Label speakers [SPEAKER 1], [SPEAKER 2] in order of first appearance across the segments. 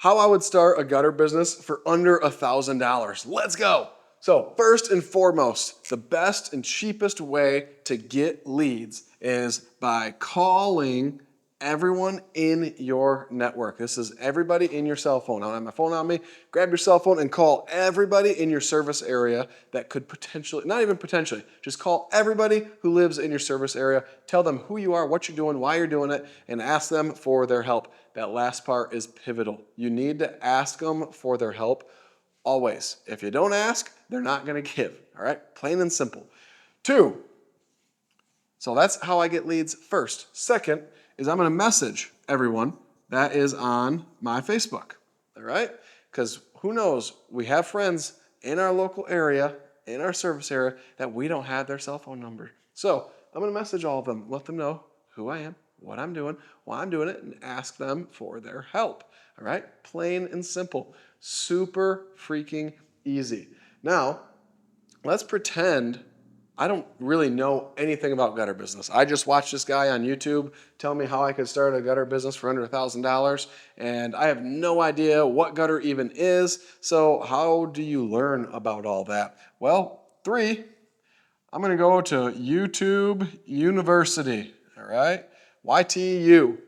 [SPEAKER 1] how I would start a gutter business for under $1,000. Let's go. So first and foremost, the best and cheapest way to get leads is by calling everyone in your network. This is everybody in your cell phone. I don't have my phone on me. Grab your cell phone and call everybody in your service area that could potentially, not even potentially, just call everybody who lives in your service area. Tell them who you are, what you're doing, why you're doing it, and ask them for their help. That last part is pivotal. You need to ask them for their help always. If you don't ask, they're not going to give. All right? Plain and simple. 2, so that's how I get leads first. Second is I'm going to message everyone that is on my Facebook. All right? Because who knows? We have friends in our local area, in our service area, that we don't have their cell phone number. So I'm going to message all of them, let them know who I am, what I'm doing, why I'm doing it, and ask them for their help. All right? Plain and simple. Super freaking easy. Now, let's pretend I don't really know anything about gutter business. I just watched this guy on YouTube tell me how I could start a gutter business for under $1,000, and I have no idea what gutter even is. So how do you learn about all that? Well, 3, I'm going to go to YouTube University, all right? YTU.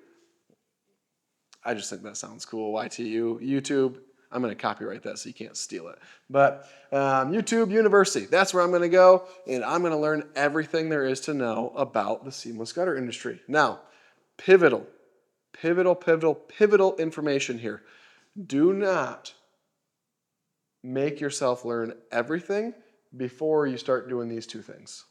[SPEAKER 1] I just think that sounds cool, YTU, YouTube. I'm going to copyright that so you can't steal it. But YouTube University, that's where I'm going to go, and I'm going to learn everything there is to know about the seamless gutter industry. Now, pivotal information here. Do not make yourself learn everything before you start doing these 2 things.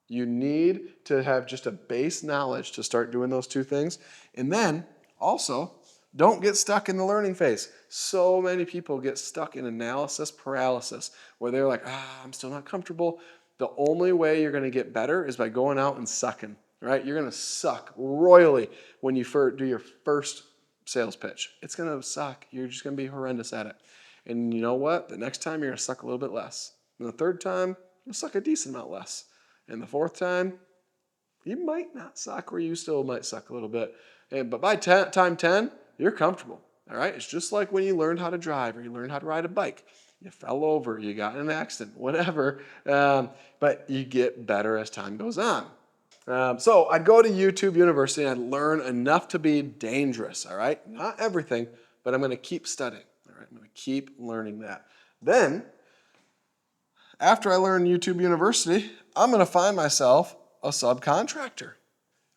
[SPEAKER 1] You need to have just a base knowledge to start doing those 2 things. And then also, don't get stuck in the learning phase. So many people get stuck in analysis paralysis where they're like, I'm still not comfortable. The only way you're going to get better is by going out and sucking, right? You're going to suck royally when you do your first sales pitch. It's going to suck. You're just going to be horrendous at it. And you know what? The next time you're going to suck a little bit less. And the third time, you'll suck a decent amount less. And the fourth time, you might not suck, or you still might suck a little bit. But by time 10, you're comfortable, all right? It's just like when you learned how to drive or you learned how to ride a bike. You fell over, you got in an accident, whatever, but you get better as time goes on. So I'd go to YouTube University and I'd learn enough to be dangerous, all right? Not everything, but I'm going to keep studying, all right? I'm going to keep learning that. Then, after I learn YouTube University, I'm going to find myself a subcontractor.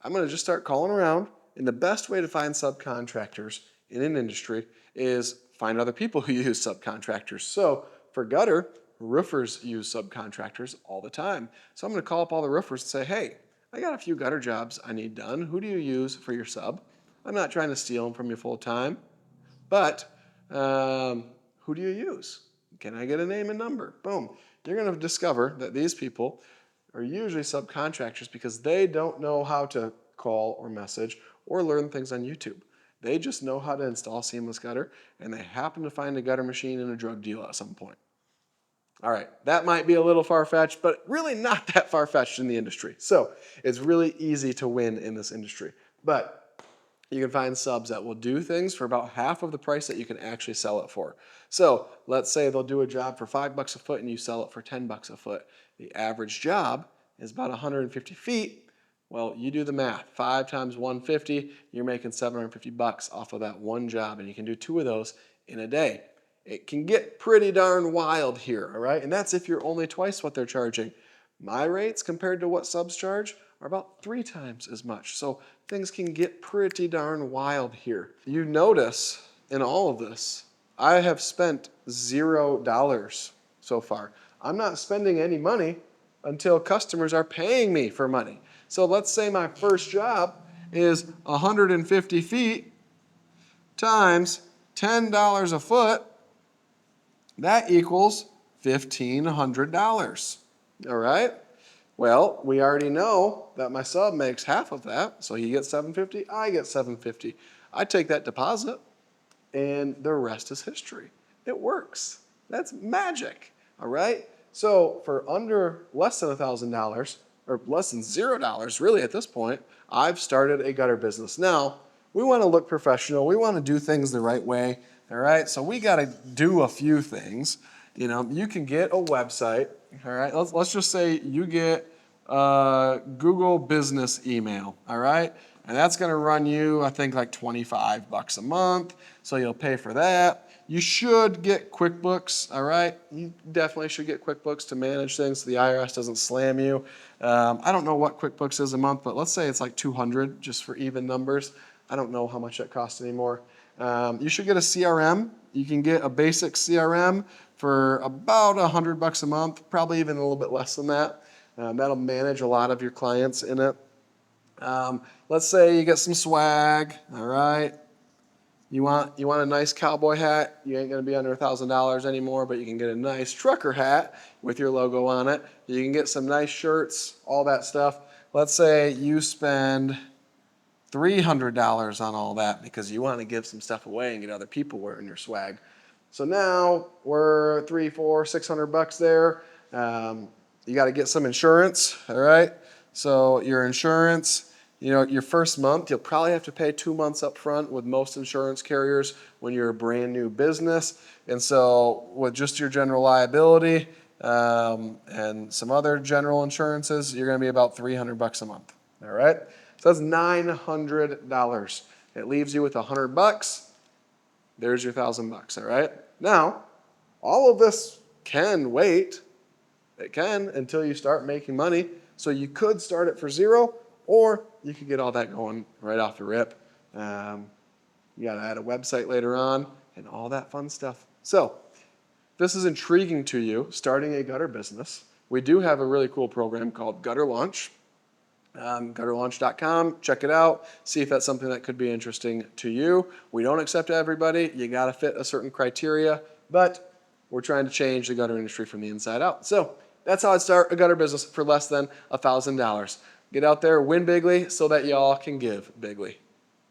[SPEAKER 1] I'm going to just start calling around. And the best way to find subcontractors in an industry is find other people who use subcontractors. So for gutter, roofers use subcontractors all the time. So I'm going to call up all the roofers and say, hey, I got a few gutter jobs I need done. Who do you use for your sub? I'm not trying to steal them from you full time, but who do you use? Can I get a name and number? Boom. You're going to discover that these people are usually subcontractors because they don't know how to call or message or learn things on YouTube. They just know how to install seamless gutter, and they happen to find a gutter machine in a drug deal at some point. All right, that might be a little far-fetched, but really not that far-fetched in the industry. So it's really easy to win in this industry. But you can find subs that will do things for about half of the price that you can actually sell it for. So let's say they'll do a job for $5 a foot and you sell it for $10 a foot. The average job is about 150 feet. Well, you do the math. 5 times 150, you're making $750 off of that one job, and you can do 2 of those in a day. It can get pretty darn wild here, all right? And that's if you're only twice what they're charging. My rates compared to what subs charge are about 3 times as much. So things can get pretty darn wild here. You notice in all of this, I have spent $0 so far. I'm not spending any money until customers are paying me for money. So let's say my first job is 150 feet times $10 a foot. That equals $1,500. All right? Well, we already know that my sub makes half of that, so he gets $750, I get $750. I take that deposit, and the rest is history. It works. That's magic. All right? So for less than $1,000, or less than $0 really at this point, I've started a gutter business. Now, we want to look professional. We want to do things the right way. All right, so we got to do a few things. You know, you can get a website. All right, let's just say you get Google Business email. All right, and that's going to run you, I think, like $25 a month. So you'll pay for that. You should get QuickBooks. All right, you definitely should get QuickBooks to manage things so the IRS doesn't slam you. I don't know what QuickBooks is a month, but let's say it's like $200 just for even numbers. I don't know how much that costs anymore. You should get a CRM. You can get a basic CRM for about $100 a month, probably even a little bit less than that. That'll manage a lot of your clients in it. Let's say you get some swag, all right? You want a nice cowboy hat. You ain't gonna be under $1,000 anymore, but you can get a nice trucker hat with your logo on it. You can get some nice shirts, all that stuff. Let's say you spend $300 on all that because you want to give some stuff away and get other people wearing your swag. So now we're $300, $400, $600 there. You got to get some insurance, all right? So your insurance, you know, your first month, you'll probably have to pay 2 months up front with most insurance carriers when you're a brand new business. And so with just your general liability and some other general insurances, you're going to be about $300 a month, all right? So that's $900. It leaves you with $100. There's your $1,000, all right? Now, all of this can wait. It can until you start making money. So you could start it for zero, or you could get all that going right off the rip. You got to add a website later on and all that fun stuff. So if this is intriguing to you, starting a gutter business, we do have a really cool program called Gutter Launch. Gutterlaunch.com, check it out, see if that's something that could be interesting to you. We don't accept everybody. You got to fit a certain criteria, but we're trying to change the gutter industry from the inside out. So that's how I'd start a gutter business for less than $1,000. Get out there, win bigly so that y'all can give bigly.